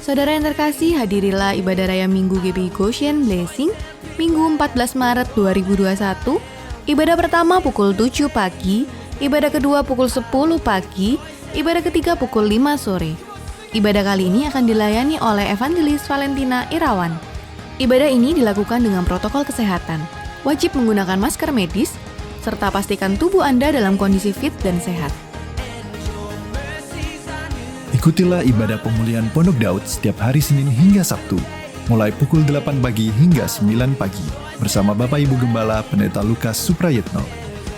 Saudara yang terkasih, hadirilah ibadah raya Minggu GBI Goshen Blessing, Minggu 14 Maret 2021. Ibadah pertama pukul 7 pagi, ibadah kedua pukul 10 pagi, ibadah ketiga pukul 5 sore. Ibadah kali ini akan dilayani oleh Evangelis Valentina Irawan. Ibadah ini dilakukan dengan protokol kesehatan, wajib menggunakan masker medis, serta pastikan tubuh Anda dalam kondisi fit dan sehat. Ikutilah ibadah pemulihan Pondok Daud setiap hari Senin hingga Sabtu, mulai pukul 8 pagi hingga 9 pagi, bersama Bapak Ibu Gembala Pendeta Lukas Suprayitno.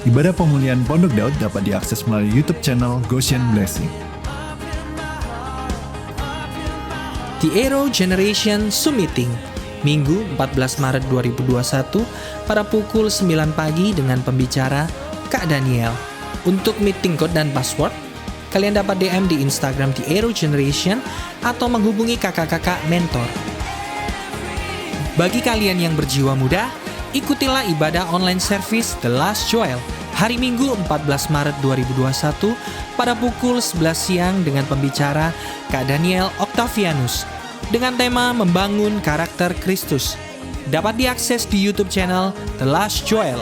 Ibadah pemulihan Pondok Daud dapat diakses melalui YouTube channel Goshen Blessing. The Arrow Generation Zoom Meeting, Minggu 14 Maret 2021 pada pukul 9 pagi dengan pembicara Kak Daniel. Untuk meeting code dan password, kalian dapat DM di Instagram The Arrow Generation atau menghubungi kakak-kakak mentor. Bagi kalian yang berjiwa muda, ikutilah ibadah online service The Last Joel hari Minggu 14 Maret 2021 pada pukul 11 siang dengan pembicara Kak Daniel Octavianus dengan tema Membangun Karakter Kristus. Dapat diakses di YouTube channel The Last Joel.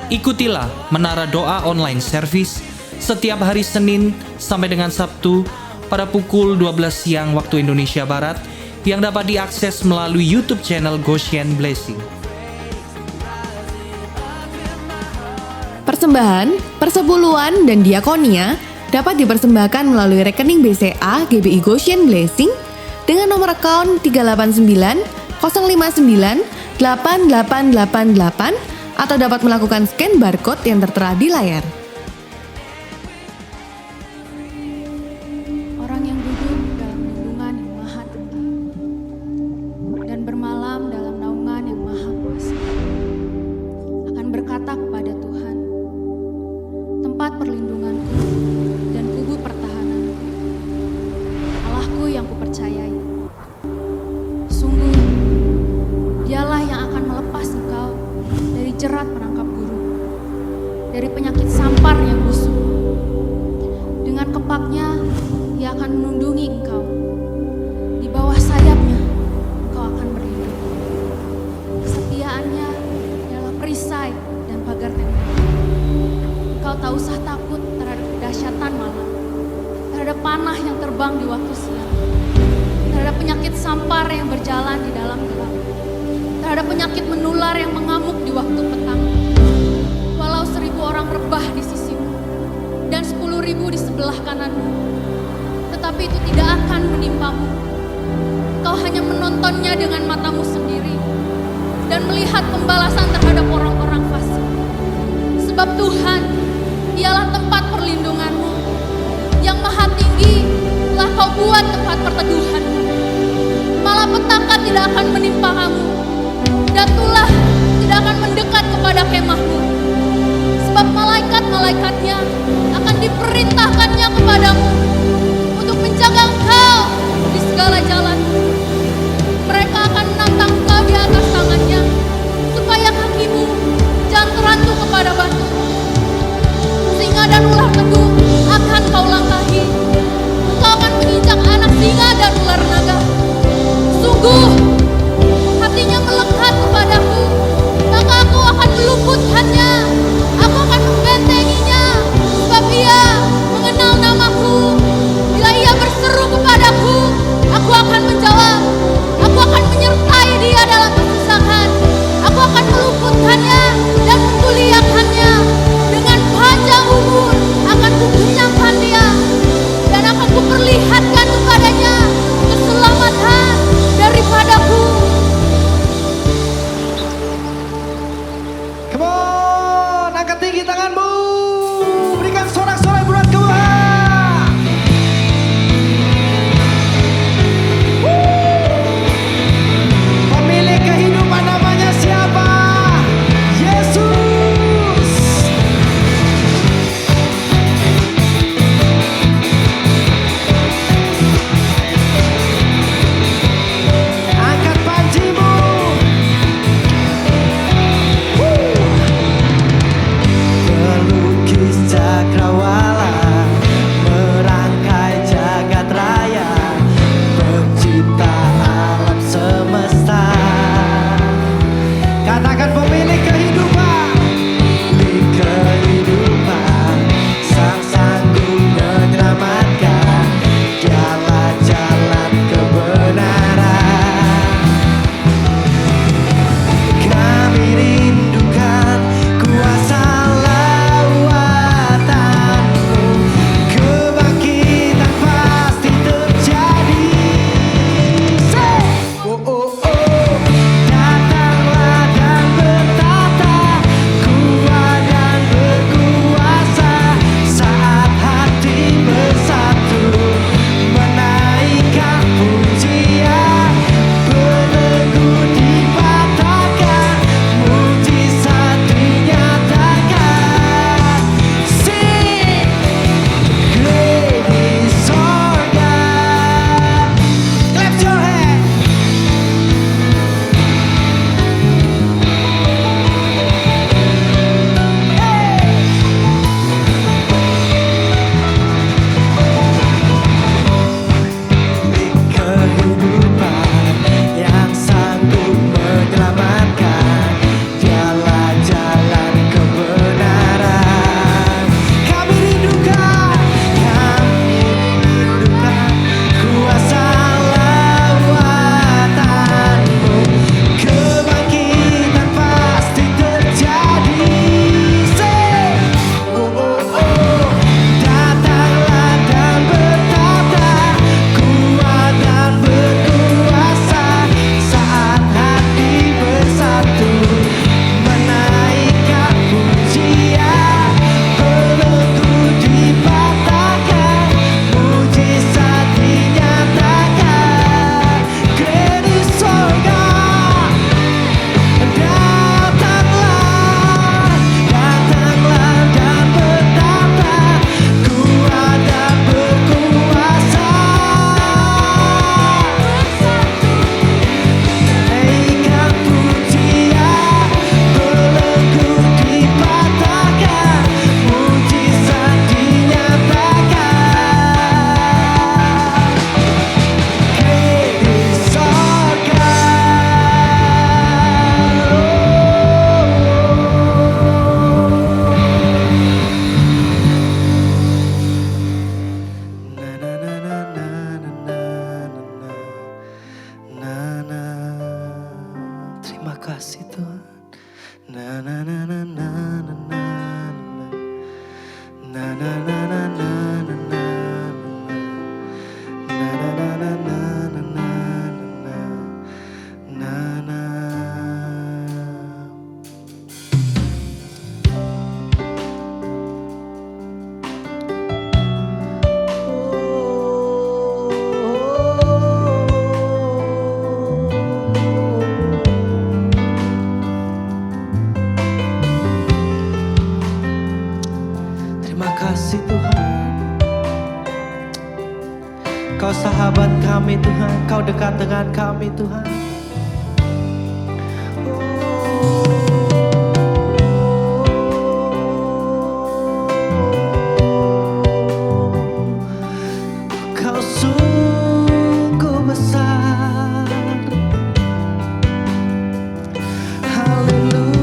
Ikutilah Menara Doa Online Service setiap hari Senin sampai dengan Sabtu pada pukul 12 siang waktu Indonesia Barat yang dapat diakses melalui YouTube channel Goshen Blessing. Persembahan, persepuluhan, dan diakonia dapat dipersembahkan melalui rekening BCA GBI Goshen Blessing dengan nomor akun 389 059 8888 atau dapat melakukan scan barcode yang tertera di layar. Orang yang duduk dalam lindungan yang maha tinggi dan bermalam dalam naungan yang maha kuasa akan berkata kepada Tuhan, tempat perlindunganku dan kubu pertahananku, Allahku yang kupercayai. Sungguh, dialah yang akan melepas engkau dari jerat penangkap burung, dari penyakit sampar yang busuk. Dengan kepaknya, Ia akan menundungi engkau. Di bawah sayapnya, engkau akan berlindung. Kesetiaannya adalah perisai dan pagar tembok. Engkau tak usah takut terhadap kedahsyatan malam, terhadap panah yang terbang di waktu siang, terhadap penyakit sampar yang berjalan di dalam gelap, terhadap penyakit menular yang mengamuk di waktu petang. Walau 1000 orang rebah di sisimu dan 10.000 di sebelah kananmu, tetapi itu tidak akan menimpamu. Kau hanya menontonnya dengan matamu sendiri dan melihat pembalasan terhadap orang-orang fasik. Sebab Tuhan, Dialah tempat perlindunganmu, yang maha tinggi telah kau buat tempat perteduhanmu. Malapetaka tidak akan menimpa kamu, dan tulah tidak akan mendekat kepada kemahmu. Sebab malaikat-malaikatnya akan diperintahkannya kepadamu untuk menjaga engkau di segala jalan. Mereka akan menantang engkau di atas tangannya, supaya kakimu jangan terantuk kepada batu. Singa dan ular teduh akan kau langkahi. Engkau akan menginjak anak singa dan ular naga. Sungguh, hatinya melekat kepadaku, maka aku akan meluputkannya. Aku akan membentenginya, sebab ia mengenal namaku. Bila ia berseru kepadaku, kami Tuhan, Kau dekat dengan kami Tuhan. Kau sungguh besar. Haleluya.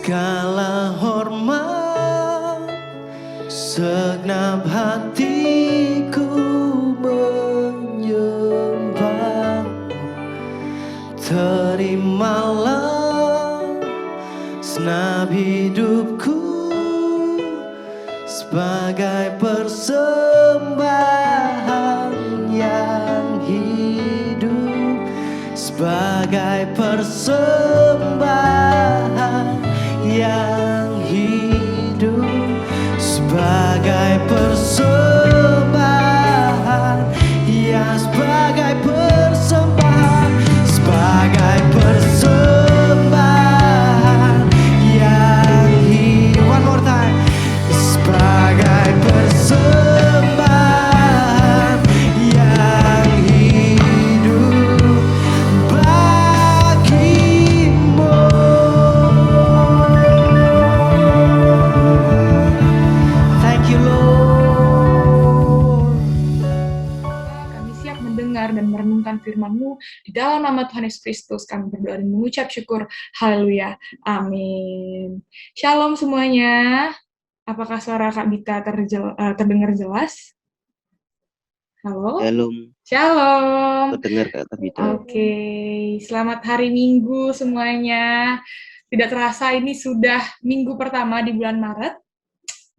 segala hormat, segenap hatiku menyembah. Terimalah segenap hidupku sebagai persembahan yang hidup, sebagai persembahan yang hidup, sebagai persembahan, ya sebagai persembahan, sebagai persembahan yang hidup. One more time. Sebagai persembahan yang hidup bagimu. Thank you, Lord. Kami siap mendengar dan merenungkan firman-Mu. Di dalam nama Tuhan Yesus Kristus, kami berdoa dan mengucap syukur. Haleluya. Amin. Shalom semuanya. Apakah suara Kak Bita terdengar jelas? Halo? Shalom, Shalom. terdengar Kak Tabita. Oke, selamat hari Minggu semuanya. Tidak terasa ini sudah minggu pertama di bulan Maret.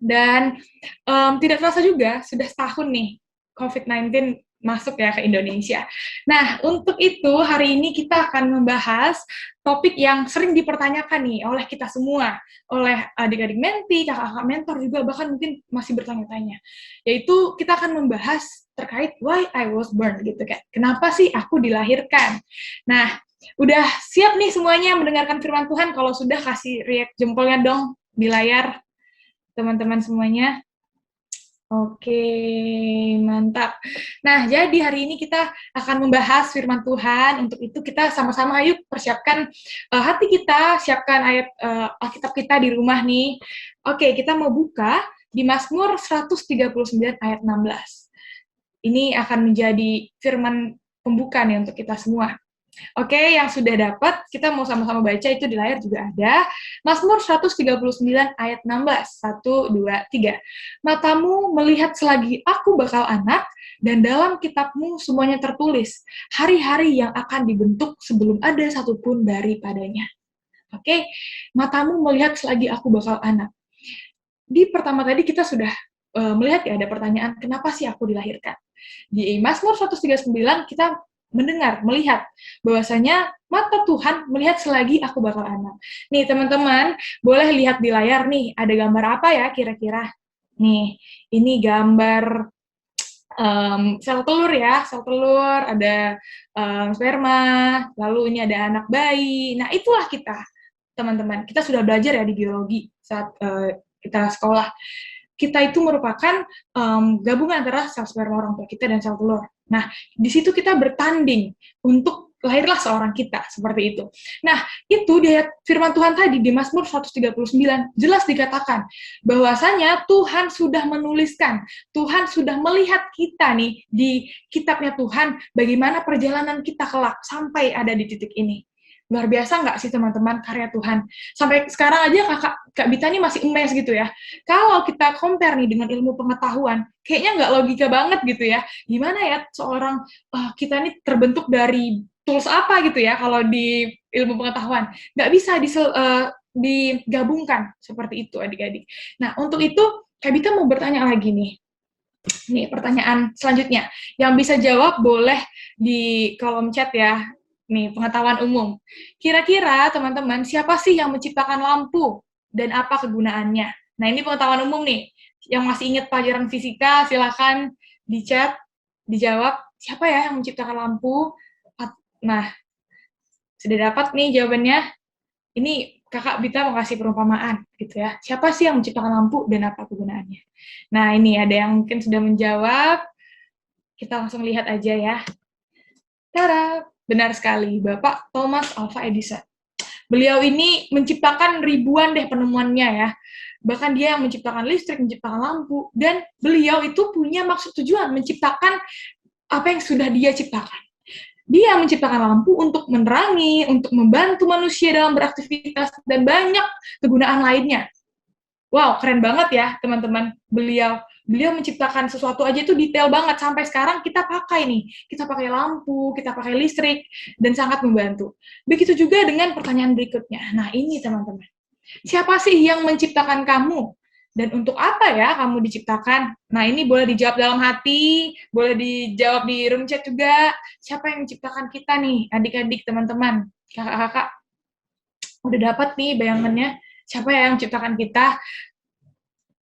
Dan tidak terasa juga, sudah setahun nih COVID-19 masuk ya ke Indonesia. Nah, untuk itu hari ini kita akan membahas topik yang sering dipertanyakan nih oleh kita semua, oleh adik-adik menti, kakak-kakak mentor juga, bahkan mungkin masih bertanya-tanya. Yaitu kita akan membahas terkait why I was born gitu kan. Kenapa sih aku dilahirkan? Nah, udah siap nih semuanya mendengarkan firman Tuhan? Kalau sudah kasih react jempolnya dong di layar, teman-teman semuanya. Oke, mantap. Nah, jadi hari ini kita akan membahas firman Tuhan. Untuk itu kita sama-sama yuk persiapkan hati kita, siapkan ayat Alkitab kita di rumah nih. Oke, kita mau buka di Mazmur 139 ayat 16. Ini akan menjadi firman pembuka nih untuk kita semua. Oke, yang sudah dapat, kita mau sama-sama baca, itu di layar juga ada. Mazmur 139 ayat 16. 1, 2, 3. Matamu melihat selagi aku bakal anak, dan dalam kitabmu semuanya tertulis, hari-hari yang akan dibentuk sebelum ada satupun daripadanya. Oke, matamu melihat selagi aku bakal anak. Di pertama tadi kita sudah melihat ya, ada pertanyaan, kenapa sih aku dilahirkan? Di Mazmur 139 kita mendengar, melihat bahwasanya mata Tuhan melihat selagi aku bakal anak. Nih teman-teman, boleh lihat di layar nih, ada gambar apa ya kira-kira? Nih, ini gambar sel telur ya, sel telur, ada sperma, lalu ini ada anak bayi. Nah, itulah kita, teman-teman. Kita sudah belajar ya di biologi saat kita sekolah. Kita itu merupakan gabungan antara sel sperma orang tua kita dan sel telur. Nah, di situ kita bertanding untuk lahirlah seorang kita, seperti itu. Nah, itu di ayat firman Tuhan tadi, di Mazmur 139, jelas dikatakan bahwasanya Tuhan sudah menuliskan, Tuhan sudah melihat kita nih, di kitabnya Tuhan, bagaimana perjalanan kita kelak sampai ada di titik ini. Luar biasa nggak sih teman-teman karya Tuhan? Sampai sekarang aja Kak Bita ini masih emes gitu ya. Kalau kita compare nih dengan ilmu pengetahuan, kayaknya nggak logika banget gitu ya. Gimana ya seorang kita ini terbentuk dari tools apa gitu ya kalau di ilmu pengetahuan? Nggak bisa digabungkan seperti itu adik-adik. Nah untuk itu Kak Bita mau bertanya lagi nih. Nih pertanyaan selanjutnya. Yang bisa jawab boleh di kolom chat ya. Nih, pengetahuan umum. Kira-kira, teman-teman, siapa sih yang menciptakan lampu? Dan apa kegunaannya? Nah, ini pengetahuan umum nih. Yang masih ingat pelajaran fisika, silakan di chat, dijawab. Siapa ya yang menciptakan lampu? Nah, sudah dapat nih jawabannya. Ini Kakak Bita mau kasih perumpamaan, gitu ya. Siapa sih yang menciptakan lampu dan apa kegunaannya? Nah, ini ada yang mungkin sudah menjawab. Kita langsung lihat aja ya. Tada! Benar sekali, Bapak Thomas Alva Edison. Beliau ini menciptakan ribuan deh penemuannya ya. Bahkan dia yang menciptakan listrik, menciptakan lampu. Dan beliau itu punya maksud tujuan menciptakan apa yang sudah dia ciptakan. Dia menciptakan lampu untuk menerangi, untuk membantu manusia dalam beraktivitas, dan banyak kegunaan lainnya. Wow, keren banget ya teman-teman. Beliau menciptakan sesuatu aja itu detail banget, sampai sekarang kita pakai nih. Kita pakai lampu, kita pakai listrik, dan sangat membantu. Begitu juga dengan pertanyaan berikutnya. Nah ini teman-teman, siapa sih yang menciptakan kamu? Dan untuk apa ya kamu diciptakan? Nah ini boleh dijawab dalam hati, boleh dijawab di room chat juga. Siapa yang menciptakan kita nih, adik-adik, teman-teman, kakak-kakak? Udah dapat nih bayangannya, siapa yang menciptakan kita?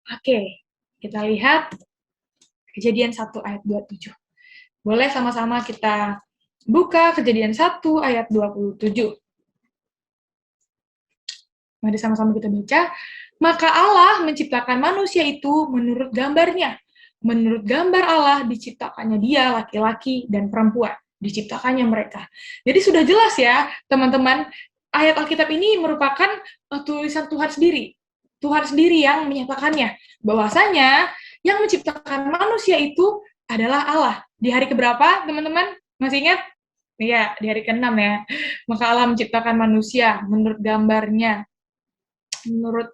Oke, kita lihat Kejadian 1 ayat 27. Boleh sama-sama kita buka Kejadian 1 ayat 27. Mari sama-sama kita baca. Maka Allah menciptakan manusia itu menurut gambarnya. Menurut gambar Allah diciptakannya dia, laki-laki dan perempuan. Diciptakannya mereka. Jadi sudah jelas ya, teman-teman, ayat Alkitab ini merupakan tulisan Tuhan sendiri. Tuhan sendiri yang menyatakannya. Bahwasanya yang menciptakan manusia itu adalah Allah. Di hari keberapa, teman-teman? Masih ingat? Iya, di hari ke-6 ya. Maka Allah menciptakan manusia menurut gambarnya, menurut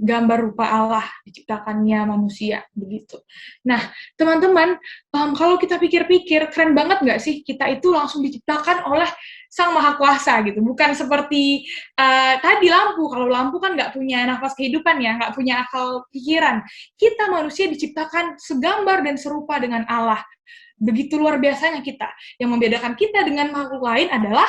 gambar rupa Allah diciptakannya manusia, begitu. Nah, teman-teman, kalau kita pikir-pikir, keren banget nggak sih kita itu langsung diciptakan oleh Sang Maha Kuasa gitu, bukan seperti tadi lampu. Kalau lampu kan nggak punya nafas kehidupan ya, nggak punya akal pikiran. Kita manusia diciptakan segambar dan serupa dengan Allah. Begitu luar biasanya kita. Yang membedakan kita dengan makhluk lain adalah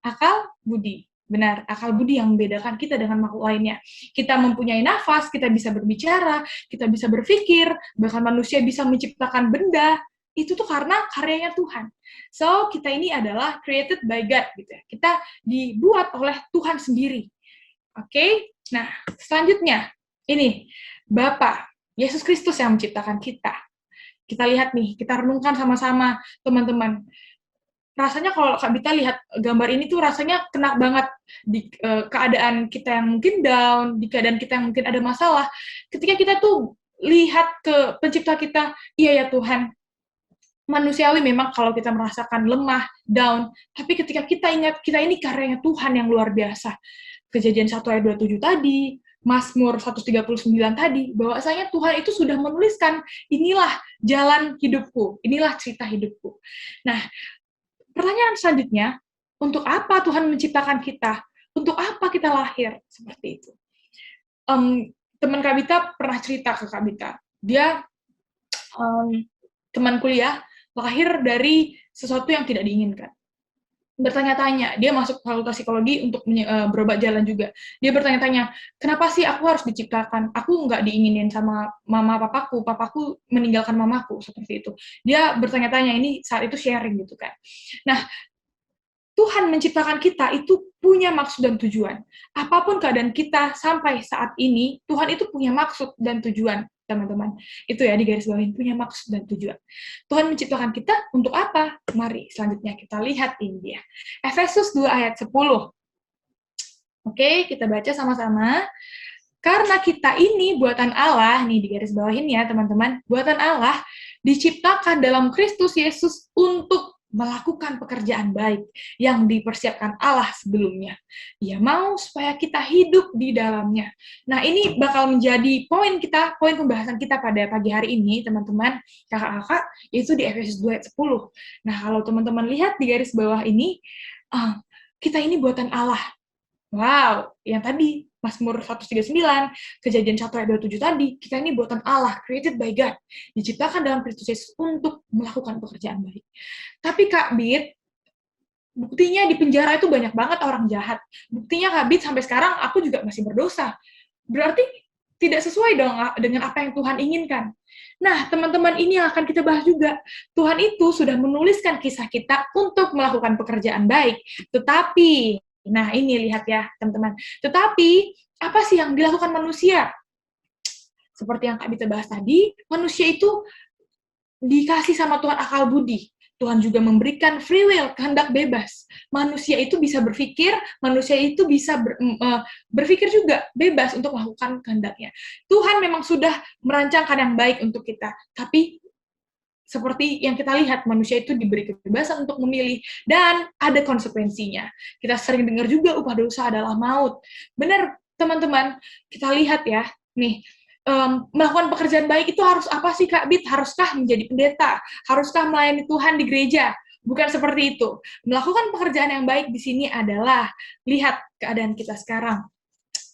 akal budi. Benar, akal budi yang membedakan kita dengan makhluk lainnya. Kita mempunyai nafas, kita bisa berbicara, kita bisa berpikir, bahkan manusia bisa menciptakan benda. Itu tuh karena karyanya Tuhan. So, kita ini adalah created by God, gitu ya. Kita dibuat oleh Tuhan sendiri. Oke? Nah, selanjutnya, ini, Bapa, Yesus Kristus yang menciptakan kita. Kita lihat nih, kita renungkan sama-sama, teman-teman. Rasanya kalau Kak Bita lihat gambar ini tuh rasanya kena banget di keadaan kita yang mungkin down, di keadaan kita yang mungkin ada masalah. Ketika kita tuh lihat ke pencipta kita, iya ya Tuhan, manusiawi memang kalau kita merasakan lemah, down, tapi ketika kita ingat kita ini karyanya Tuhan yang luar biasa. Kejadian 1 ayat 27 tadi, Mazmur 139 tadi, bahwasanya Tuhan itu sudah menuliskan, inilah jalan hidupku, inilah cerita hidupku. Nah, pertanyaan selanjutnya, untuk apa Tuhan menciptakan kita? Untuk apa kita lahir? Seperti itu. Teman Kak Bita pernah cerita ke Kak Bita. Dia teman kuliah, lahir dari sesuatu yang tidak diinginkan. Bertanya-tanya, dia masuk fakultas psikologi untuk berobat jalan juga. Dia bertanya-tanya, kenapa sih aku harus diciptakan? Aku nggak diinginin sama mama papaku meninggalkan mamaku, seperti itu. Dia bertanya-tanya, ini saat itu sharing gitu kan. Nah, Tuhan menciptakan kita itu punya maksud dan tujuan. Apapun keadaan kita sampai saat ini, Tuhan itu punya maksud dan tujuan, teman-teman. Itu ya, di garis bawahin, punya maksud dan tujuan. Tuhan menciptakan kita untuk apa? Mari, selanjutnya kita lihat ini dia. Efesus 2 ayat 10. Oke, kita baca sama-sama. Karena kita ini buatan Allah, nih di garis bawahin ya, teman-teman. Buatan Allah diciptakan dalam Kristus Yesus untuk melakukan pekerjaan baik yang dipersiapkan Allah sebelumnya. Ia mau supaya kita hidup di dalamnya. Nah, ini bakal menjadi poin pembahasan kita pada pagi hari ini, teman-teman, kakak-kakak, yaitu di Efesus 2 ayat 10. Nah, kalau teman-teman lihat di garis bawah ini, kita ini buatan Allah. Wow, yang tadi Mazmur 139, Kejadian 1 ayat 27 tadi, kita ini buatan Allah, created by God, diciptakan dalam Kristus Yesus untuk melakukan pekerjaan baik. Tapi Kak Bit, buktinya di penjara itu banyak banget orang jahat. Buktinya Kak Bit sampai sekarang aku juga masih berdosa. Berarti tidak sesuai dong dengan apa yang Tuhan inginkan. Nah, teman-teman, ini yang akan kita bahas juga. Tuhan itu sudah menuliskan kisah kita untuk melakukan pekerjaan baik. Tetapi nah, ini lihat ya, teman-teman. Tetapi, apa sih yang dilakukan manusia? Seperti yang Kak Bita bahas tadi, manusia itu dikasih sama Tuhan akal budi. Tuhan juga memberikan free will, kehendak bebas. Manusia itu bisa berpikir, manusia itu bisa berpikir juga bebas untuk melakukan kehendaknya. Tuhan memang sudah merancangkan yang baik untuk kita. Tapi, seperti yang kita lihat, manusia itu diberi kebebasan untuk memilih, dan ada konsekuensinya. Kita sering dengar juga upah dosa adalah maut. Benar, teman-teman, kita lihat ya, nih, melakukan pekerjaan baik itu harus apa sih Kak Bit? Haruskah menjadi pendeta? Haruskah melayani Tuhan di gereja? Bukan seperti itu. Melakukan pekerjaan yang baik di sini adalah, lihat keadaan kita sekarang.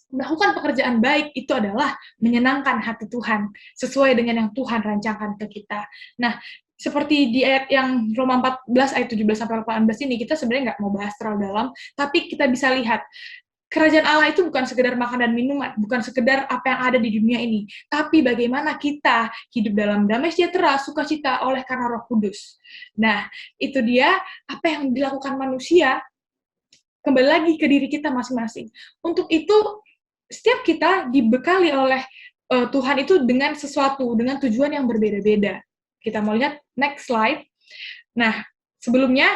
Melakukan pekerjaan baik itu adalah menyenangkan hati Tuhan, sesuai dengan yang Tuhan rancangkan ke kita. Nah, seperti di ayat yang Roma 14 ayat 17-18 ini, kita sebenarnya nggak mau bahas terlalu dalam, tapi kita bisa lihat, kerajaan Allah itu bukan sekedar makan dan minuman, bukan sekedar apa yang ada di dunia ini, tapi bagaimana kita hidup dalam damai sejahtera, sukacita oleh karena Roh Kudus. Nah, itu dia apa yang dilakukan manusia, kembali lagi ke diri kita masing-masing. Untuk itu, setiap kita dibekali oleh Tuhan itu dengan sesuatu, dengan tujuan yang berbeda-beda. Kita mau lihat next slide. Nah, sebelumnya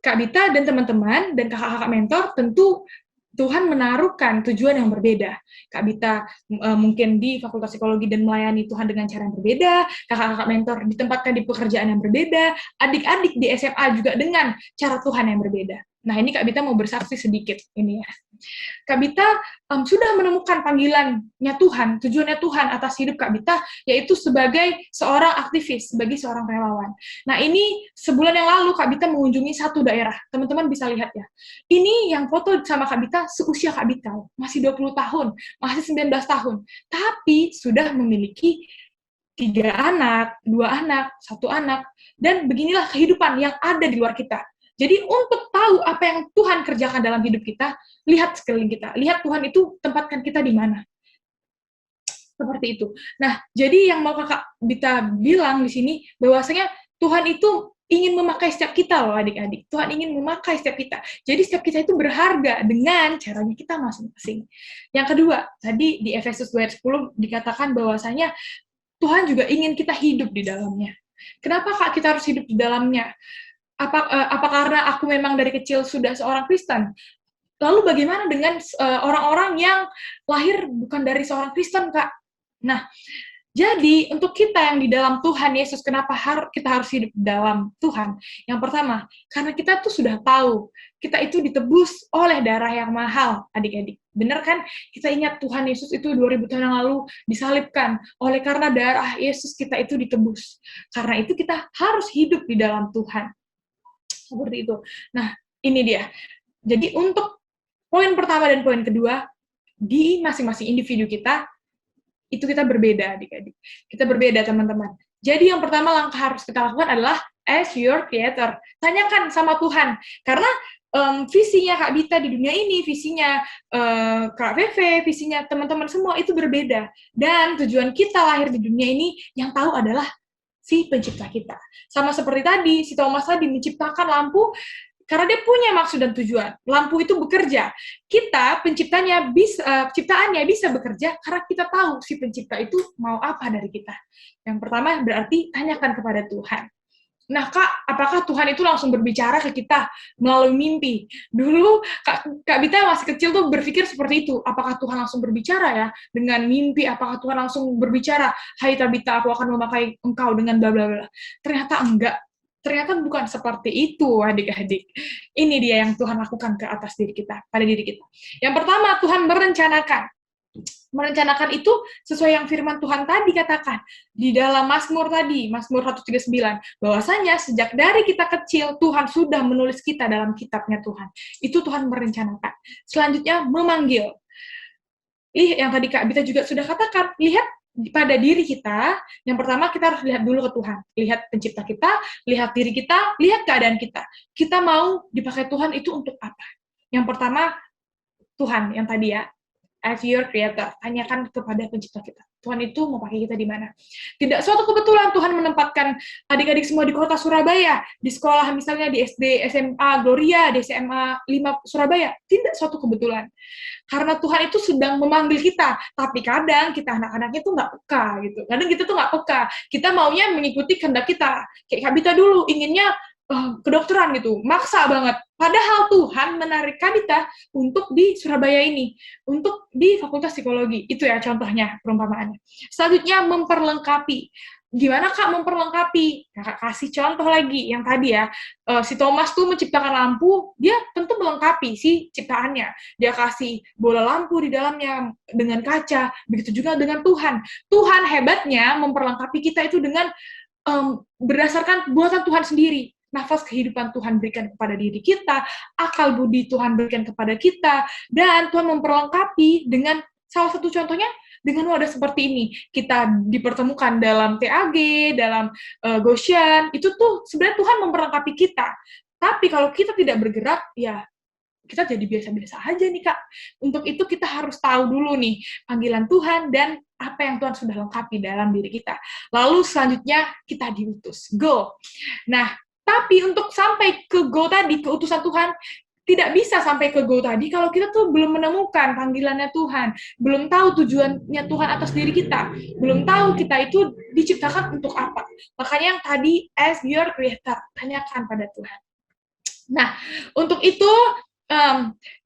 Kak Bita dan teman-teman dan kakak-kakak mentor tentu Tuhan menaruhkan tujuan yang berbeda. Kak Bita mungkin di Fakultas Psikologi dan melayani Tuhan dengan cara yang berbeda, kakak-kakak mentor ditempatkan di pekerjaan yang berbeda, adik-adik di SMA juga dengan cara Tuhan yang berbeda. Nah, ini Kak Bita mau bersaksi sedikit ini ya. Kak Bita sudah menemukan panggilannya Tuhan, tujuannya Tuhan atas hidup Kak Bita, yaitu sebagai seorang aktivis, sebagai seorang relawan. Nah, ini sebulan yang lalu Kak Bita mengunjungi satu daerah. Teman-teman bisa lihat ya. Ini yang foto sama Kak Bita seusia Kak Bita, masih 20 tahun, masih 19 tahun, tapi sudah memiliki 3 anak, 2 anak, 1 anak, dan beginilah kehidupan yang ada di luar kita. Jadi untuk tahu apa yang Tuhan kerjakan dalam hidup kita, lihat sekeliling kita. Lihat Tuhan itu tempatkan kita di mana. Seperti itu. Nah, jadi yang mau Kakak Bita bilang di sini, bahwasanya Tuhan itu ingin memakai setiap kita loh adik-adik. Tuhan ingin memakai setiap kita. Jadi setiap kita itu berharga dengan caranya kita masing-masing. Yang kedua, tadi di Efesus 2 ayat 10 dikatakan bahwasanya Tuhan juga ingin kita hidup di dalamnya. Kenapa Kak kita harus hidup di dalamnya? Apa karena aku memang dari kecil sudah seorang Kristen? Lalu bagaimana dengan orang-orang yang lahir bukan dari seorang Kristen, Kak? Nah, jadi untuk kita yang di dalam Tuhan Yesus, kenapa kita harus hidup di dalam Tuhan? Yang pertama, karena kita tuh sudah tahu, kita itu ditebus oleh darah yang mahal, adik-adik. Benar kan? Kita ingat Tuhan Yesus itu 2000 tahun yang lalu disalibkan. Oleh karena darah Yesus kita itu ditebus. Karena itu kita harus hidup di dalam Tuhan. Seperti itu. Nah, ini dia. Jadi untuk poin pertama dan poin kedua, di masing-masing individu kita, itu kita berbeda, adik-adik. Kita berbeda, teman-teman. Jadi yang pertama langkah harus kita lakukan adalah as your creator. Tanyakan sama Tuhan. Karena visinya Kak Bita di dunia ini, visinya Kak Veve, visinya teman-teman semua itu berbeda. Dan tujuan kita lahir di dunia ini yang tahu adalah si pencipta kita. Sama seperti tadi, si Thomas tadi menciptakan lampu karena dia punya maksud dan tujuan. Lampu itu bekerja. Kita, ciptaannya bisa bekerja karena kita tahu si pencipta itu mau apa dari kita. Yang pertama berarti tanyakan kepada Tuhan. Nah, Kak, apakah Tuhan itu langsung berbicara ke kita melalui mimpi? Dulu, Kak Bita masih kecil tuh berpikir seperti itu. Apakah Tuhan langsung berbicara ya dengan mimpi? Apakah Tuhan langsung berbicara, "Hai Tabita, aku akan memakai engkau dengan bla bla bla." Ternyata enggak. Ternyata bukan seperti itu, adik-adik. Ini dia yang Tuhan lakukan ke atas diri kita, pada diri kita. Yang pertama, Tuhan merencanakan. Merencanakan itu sesuai yang firman Tuhan tadi katakan di dalam Mazmur tadi, Mazmur 139, bahwasanya sejak dari kita kecil Tuhan sudah menulis kita dalam kitabnya Tuhan. Itu Tuhan merencanakan. Selanjutnya memanggil. Yang tadi Kak Bita juga sudah katakan, lihat pada diri kita. Yang pertama kita harus lihat dulu ke Tuhan. Lihat pencipta kita, lihat diri kita, lihat keadaan kita. Kita mau dipakai Tuhan itu untuk apa? Yang pertama Tuhan yang tadi ya. As your creator, tanyakan kepada pencipta kita. Tuhan itu mau pakai kita di mana? Tidak suatu kebetulan Tuhan menempatkan adik-adik semua di kota Surabaya, di sekolah misalnya di SD, SMA Gloria, di SMA 5 Surabaya. Tidak suatu kebetulan. Karena Tuhan itu sedang memanggil kita, tapi kadang kita anak-anaknya tuh nggak peka gitu. Kadang kita tuh nggak peka. Kita maunya mengikuti kehendak kita. Kayak Kak Bita dulu, inginnya kedokteran gitu, maksa banget. Padahal Tuhan menarik Kak Bita untuk di Surabaya ini, untuk di Fakultas Psikologi. Itu ya contohnya, perumpamaannya. Selanjutnya memperlengkapi. gimana Kak memperlengkapi? Kakak kasih contoh lagi yang tadi ya, si Thomas tuh menciptakan lampu, dia tentu melengkapi si ciptaannya. Dia kasih bola lampu di dalamnya dengan kaca, begitu juga dengan Tuhan. Tuhan hebatnya memperlengkapi kita itu dengan berdasarkan buatan Tuhan sendiri. Nafas kehidupan Tuhan berikan kepada diri kita, akal budi Tuhan berikan kepada kita, dan Tuhan memperlengkapi dengan salah satu contohnya dengan wadah seperti ini. Kita dipertemukan dalam TAG, dalam Goshen, itu tuh sebenarnya Tuhan memperlengkapi kita. Tapi kalau kita tidak bergerak, ya kita jadi biasa-biasa aja nih Kak. Untuk itu kita harus tahu dulu nih panggilan Tuhan dan apa yang Tuhan sudah lengkapi dalam diri kita. Lalu selanjutnya kita diutus, go. Nah, tapi untuk sampai ke go tadi, keutusan Tuhan, tidak bisa sampai ke go tadi kalau kita tuh belum menemukan panggilannya Tuhan, belum tahu tujuannya Tuhan atas diri kita, belum tahu kita itu diciptakan untuk apa. Makanya yang tadi, ask your creator, tanyakan pada Tuhan. Nah, untuk itu,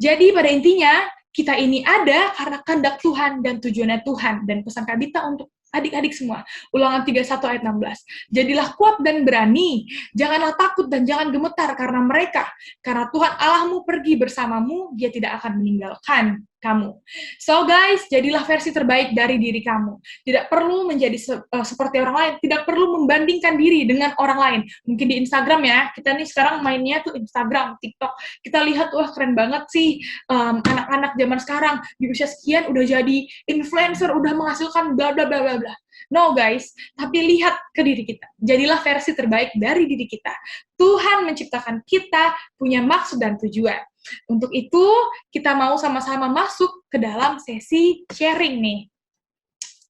jadi pada intinya, kita ini ada karena kehendak Tuhan dan tujuannya Tuhan, dan pesan Kak Dita untuk adik-adik semua. Ulangan 31 ayat 16. Jadilah kuat dan berani, janganlah takut dan jangan gemetar karena mereka. Karena Tuhan Allahmu pergi bersamamu, Dia tidak akan meninggalkan kamu. So guys, jadilah versi terbaik dari diri kamu. Tidak perlu menjadi seperti orang lain, tidak perlu membandingkan diri dengan orang lain. Mungkin di Instagram ya, kita nih sekarang mainnya tuh Instagram, TikTok. Kita lihat, wah keren banget sih anak-anak zaman sekarang di usia sekian udah jadi influencer, udah menghasilkan bla bla bla bla bla. No guys, tapi lihat ke diri kita. Jadilah versi terbaik dari diri kita. Tuhan menciptakan kita punya maksud dan tujuan. Untuk itu, kita mau sama-sama masuk ke dalam sesi sharing nih.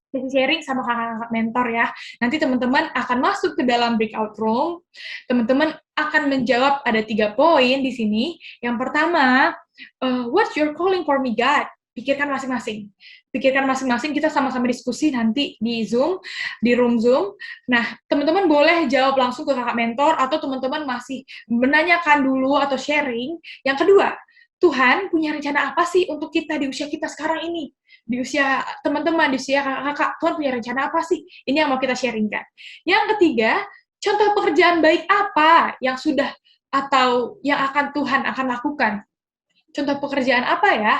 Sesi sharing sama kakak-kakak mentor ya. Nanti teman-teman akan masuk ke dalam breakout room. Teman-teman akan menjawab ada 3 poin di sini. Yang pertama, what's your calling for me, God? Pikirkan masing-masing. Pikirkan masing-masing, kita sama-sama diskusi nanti di Zoom, di room Zoom. Nah, teman-teman boleh jawab langsung ke kakak mentor, atau teman-teman masih menanyakan dulu atau sharing. Yang kedua, Tuhan punya rencana apa sih untuk kita di usia kita sekarang ini? Di usia teman-teman, di usia kakak-kakak, Tuhan punya rencana apa sih? Ini yang mau kita sharingkan. Yang ketiga, contoh pekerjaan baik apa yang sudah atau yang akan Tuhan akan lakukan? Contoh pekerjaan apa ya?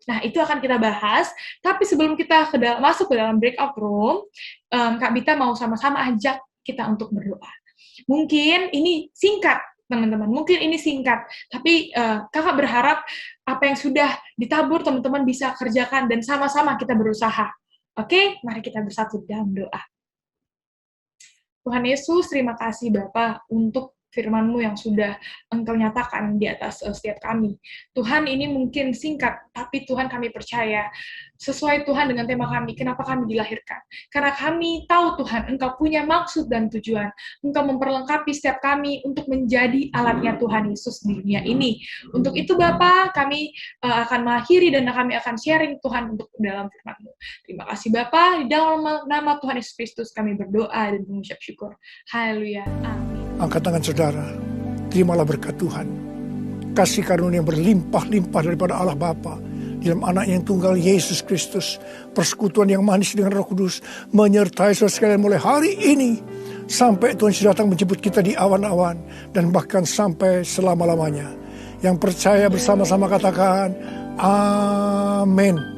Nah, itu akan kita bahas, tapi sebelum kita masuk ke dalam breakout room, Kak Bita mau sama-sama ajak kita untuk berdoa. Mungkin ini singkat, teman-teman, mungkin ini singkat, tapi kakak berharap apa yang sudah ditabur teman-teman bisa kerjakan dan sama-sama kita berusaha. Oke, mari kita bersatu dalam doa. Tuhan Yesus, terima kasih Bapa untuk firman-Mu yang sudah Engkau nyatakan di atas setiap kami. Tuhan, ini mungkin singkat, tapi Tuhan kami percaya, sesuai Tuhan dengan tema kami, kenapa kami dilahirkan. Karena kami tahu Tuhan, Engkau punya maksud dan tujuan. Engkau memperlengkapi setiap kami untuk menjadi alatnya Tuhan Yesus di dunia ini. Untuk itu Bapa, kami akan mengakhiri dan kami akan sharing Tuhan untuk dalam firman-Mu. Terima kasih Bapa, di dalam nama Tuhan Yesus Kristus kami berdoa dan mengucap syukur. Haleluya. Amin. Angkat tangan saudara, terimalah berkat Tuhan. Kasih karunia yang berlimpah-limpah daripada Allah Bapa dalam anak yang tunggal Yesus Kristus. Persekutuan yang manis dengan Roh Kudus menyertai saudara sekalian mulai hari ini sampai Tuhan sudah datang menjemput kita di awan-awan dan bahkan sampai selama-lamanya. Yang percaya bersama-sama katakan amin.